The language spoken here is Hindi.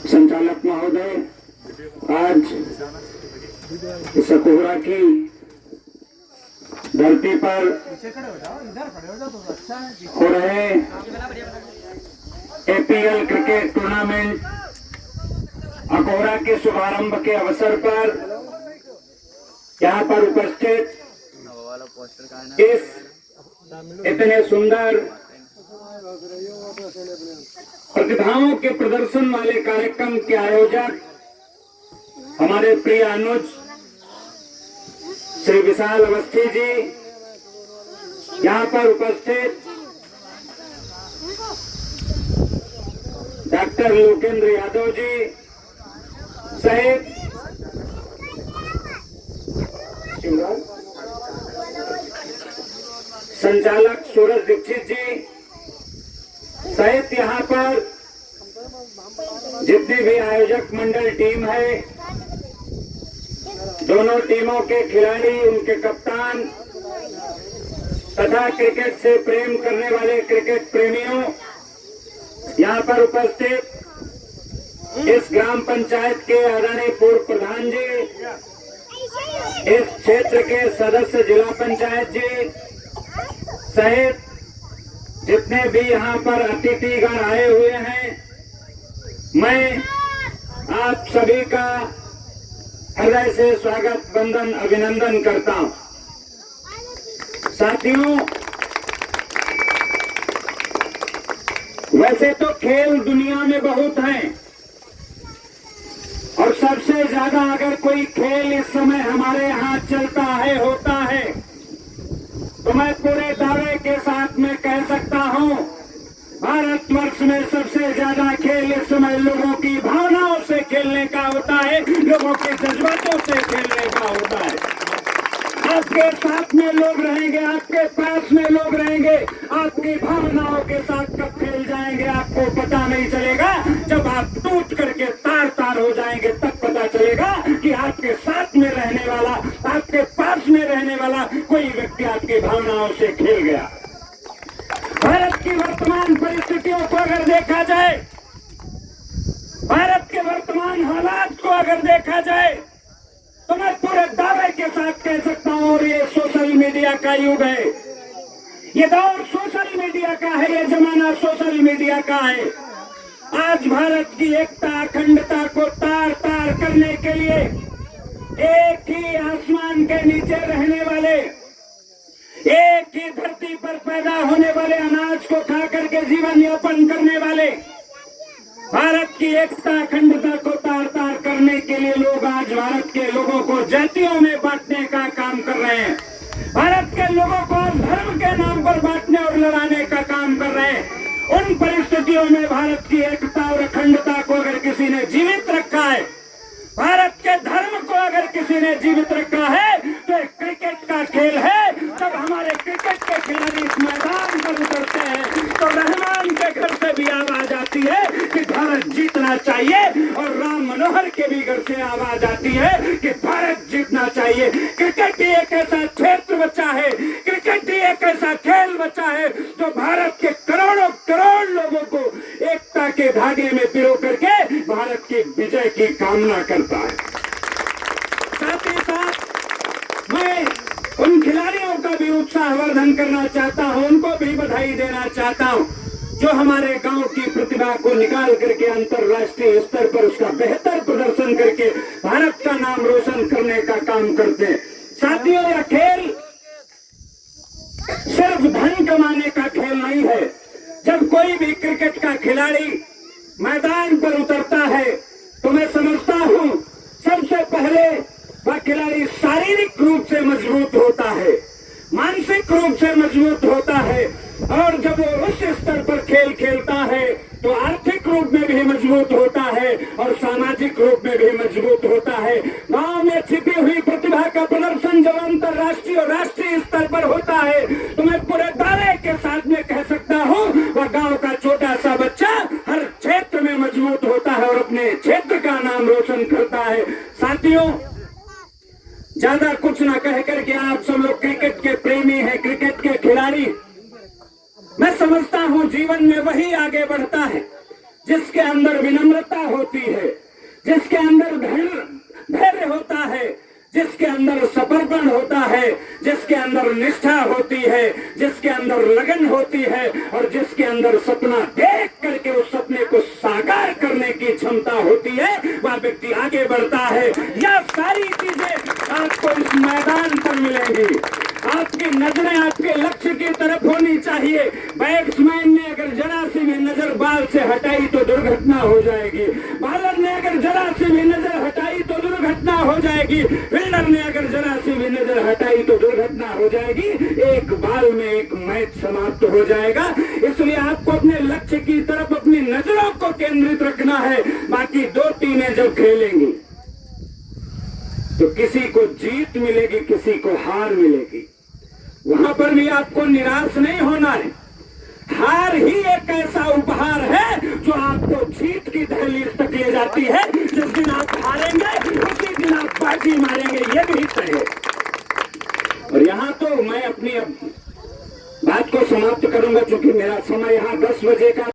संचालक महोदय, आज इस अकोहरा की धरती पर हो रहे एपीएल क्रिकेट टूर्नामेंट अकोहरा के शुभारंभ के अवसर पर यहाँ पर उपस्थित इस इतने सुंदर प्रतिभाओं के प्रदर्शन वाले कार्यक्रम के आयोजक हमारे प्रिय अनुज श्री विशाल अवस्थी जी, यहाँ पर उपस्थित डॉक्टर लोकेंद्र यादव जी सहित संचालक सूरज दीक्षित जी सहित यहाँ पर जितनी भी आयोजक मंडल टीम है, दोनों टीमों के खिलाड़ी, उनके कप्तान तथा क्रिकेट से प्रेम करने वाले क्रिकेट प्रेमियों, यहाँ पर उपस्थित इस ग्राम पंचायत के आदरणीय पूर्व प्रधान जी, इस क्षेत्र के सदस्य जिला पंचायत जी सहित जितने भी यहाँ पर अतिथिगण आए हुए हैं, मैं आप सभी का हृदय से स्वागत वंदन अभिनंदन करता हूं। साथियों, वैसे तो खेल दुनिया में बहुत हैं और सबसे ज्यादा अगर कोई खेल इस समय हमारे यहाँ चलता है, होता है, तो मैं पूरे दावे के साथ में कह सकता हूं, भारतवर्ष में सबसे ज्यादा खेल इस समय लोगों की भावनाओं से खेलने का होता है, लोगों के जज्बातों से खेलने का होता है। आपके साथ में लोग रहेंगे, आपके पास में लोग रहेंगे, आपकी भावनाओं के साथ कब खेल जाएंगे आपको पता नहीं चलेगा। जब आप टूट करके तार तार हो जाएंगे तब पता चलेगा कि आपके साथ में रहने वाला, आपके पास में रहने वाला कोई व्यक्ति आपकी भावनाओं से खेल गया। भारत की वर्तमान परिस्थितियों को अगर देखा जाए, भारत के वर्तमान हालात को अगर देखा जाए, तो मैं पूरे दावे के साथ कह सकता हूं, और ये सोशल मीडिया का युग है, ये दौर सोशल मीडिया का है, ये जमाना सोशल मीडिया का है। आज भारत की एकता अखंडता को तार तार करने के लिए एक ही आसमान के नीचे रहने वाले, एक ही धरती पर पैदा होने वाले, अनाज को खा करके जीवन यापन करने वाले, भारत की एकता अखंडता को तार तार करने के लिए लोग आज भारत के लोगों को जातियों में बांटने का काम कर रहे हैं। भारत के लोगों को धर्म के नाम पर बांटने और लड़ाने का काम कर रहे हैं। उन परिस्थितियों में भारत की एकता और अखंडता को अगर किसी ने जीवित रखा है, भारत के धर्म को अगर किसी ने जीवित रखा है, तो क्रिकेट का खेल है। जब हमारे क्रिकेट के खिलाड़ी इस मैदान पर उतरते हैं तो रहमान के घर से भी आवाज आती है कि भारत जीतना चाहिए, और राम मनोहर के भी घर से आवाज आती है कि भारत जीतना चाहिए। क्रिकेट ही एक ऐसा क्षेत्र बचा है, क्रिकेट ही एक ऐसा खेल बचा है जो भारत के करोड़ों करोड़ लोगों को एकता के धागे में पिरो करके भारत की विजय की कामना करता है। साथ ही साथ मैं उन खिलाड़ियों का भी उत्साहवर्धन करना चाहता हूं, उनको भी बधाई देना चाहता हूं जो हमारे गांव की प्रतिभा को निकाल करके अंतर्राष्ट्रीय स्तर पर उसका बेहतर प्रदर्शन करके भारत का नाम रोशन करने का काम करते हैं। साथियों, यह खेल सिर्फ धन कमाने का खेल नहीं है। जब कोई भी क्रिकेट का खिलाड़ी मैदान पर उतरता है तो मैं समझता हूं सबसे पहले वह खिलाड़ी शारीरिक रूप से मजबूत होता है, मानसिक रूप से मजबूत होता है, और जब वो उस स्तर पर खेल खेलता है तो आर्थिक रूप में भी मजबूत होता है और सामाजिक रूप में भी मजबूत होता है। गांव में छिपी हुई प्रतिभा का प्रदर्शन जब अंतर्राष्ट्रीय और राष्ट्रीय स्तर पर होता है तो मैं पूरे दावे के साथ में कह सकता हूं, वह गांव का छोटा सा बच्चा हर क्षेत्र में मजबूत होता है और अपने क्षेत्र का नाम रोशन करता है। साथियों, ज्यादा कुछ न कह करके आप सब लोग क्रिकेट के प्रेमी हैं, क्रिकेट के खिलाड़ी, मैं समझता हूं जीवन में वही आगे बढ़ता है जिसके अंदर विनम्रता होती है, अंदर लगन होती है और जिसके अंदर सपना देख करके उस सपने को साकार करने की क्षमता होती है, वह व्यक्ति आगे बढ़ता है। यह सारी चीजें आपको इस मैदान पर मिलेंगी। आपकी नजरें आपके लक्ष्य की तरफ होनी चाहिए। बैट्समैन ने अगर जरा सी भी नजर बाल से हटाई तो दुर्घटना हो जाएगी। बॉलर ने अगर जरा सी भी नजर हटाई तो दुर्घटना हो जाएगी। फील्डर ने अगर जरा सी भी नजर हटाई तो दुर्घटना हो जाएगी। एक बाल में एक मैच समाप्त हो जाएगा। इसलिए आपको अपने लक्ष्य की तरफ अपनी नजरों को केंद्रित रखना है। बाकी दो टीमें जब खेलेंगी तो किसी को जीत मिलेगी, किसी को हार मिलेगी। वहां पर भी आपको निराश नहीं होना है। हार ही एक ऐसा उपहार है जो आपको जीत की दहलीज तक ले जाती है। जिस दिन आप हारेंगे उसी दिन आप बाजी मारेंगे, ये भी तय है। और यहाँ तो मैं अपनी बात को समाप्त करूंगा, क्योंकि मेरा समय यहाँ 10 बजे का